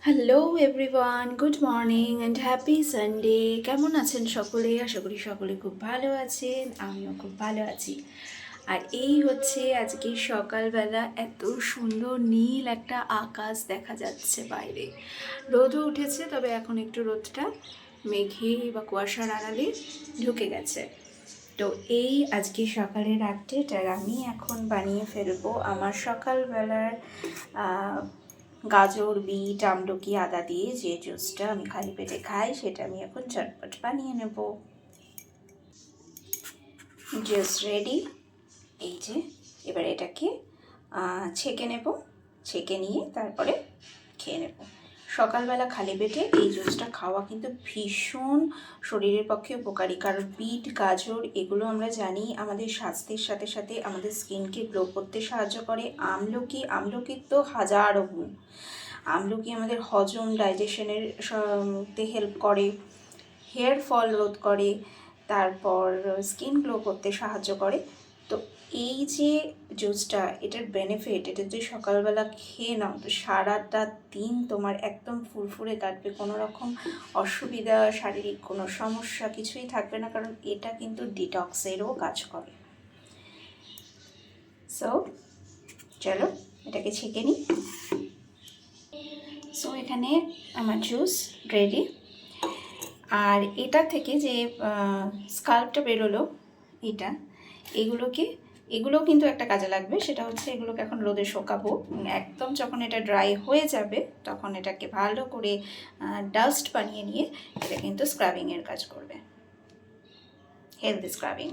Hello everyone, good morning and happy Sunday. কেমন আছেন সকলে? আশা করি সকলে খুব ভালো আছেন, আমিও খুব ভালো আছি। আর এই হচ্ছে আজকে সকালবেলা এত সুন্দর নীল একটা আকাশ দেখা যাচ্ছে বাইরে। রোদও উঠেছে, তবে এখন একটু রোদটা মেঘে বা কুয়াশার আড়ালে ঢুকে গেছে। তো এই আজকে সকালের আপডেট, আর আমি এখন বানিয়ে ফেলবো আমার সকালবেলার গাজর, বিট, আমলকি, আদা দিয়ে যে জুসটা আমি খালি পেটে খাই, সেটা আমি এখন ঝটপট বানিয়ে নেব। Juice ready. এই যে এবার এটাকে ছেঁকে নেব, ছেঁকে নিয়ে তারপরে খেয়ে নেব। সকালবেলা খালি পেটে এই জুসটা খাওয়া কিন্তু ভীষণ শরীরের পক্ষে উপকারী, কারণ বিট, গাজর এগুলো আমরা জানি আমাদের স্বাস্থ্যের সাথে সাথে আমাদের স্কিনকে গ্লো করতে সাহায্য করে। আমলকির তো হাজারো গুণ। আমলকি আমাদের হজম, ডাইজেশনের তে হেল্প করে, হেয়ার ফল রোধ করে, তারপর স্কিন গ্লো করতে সাহায্য করে। তো এই যে জুসটা, এটার বেনিফিট, এটা যদি সকালবেলা খেয়ে নাও তো সারাটা দিন তোমার একদম ফুরফুরে কাটবে, কোনো রকম অসুবিধা, শারীরিক কোনো সমস্যা কিছুই থাকবে না, কারণ এটা কিন্তু ডিটক্সেরও কাজ করে। সো চলো এটাকে ছেঁকে নিই। সো এখানে আমার জুস রেডি। আর এটা থেকে যে স্কাল্পটা বেরোলো, এগুলোও কিন্তু একটা কাজে লাগবে। সেটা হচ্ছে এগুলোকে এখন রোদে শুকাবো। একদম যখন এটা ড্রাই হয়ে যাবে তখন এটাকে ভালো করে ডাস্ট বানিয়ে নিয়ে এটা কিন্তু স্ক্রাবিংয়ের কাজ করবে, হেলদি স্ক্রাবিং।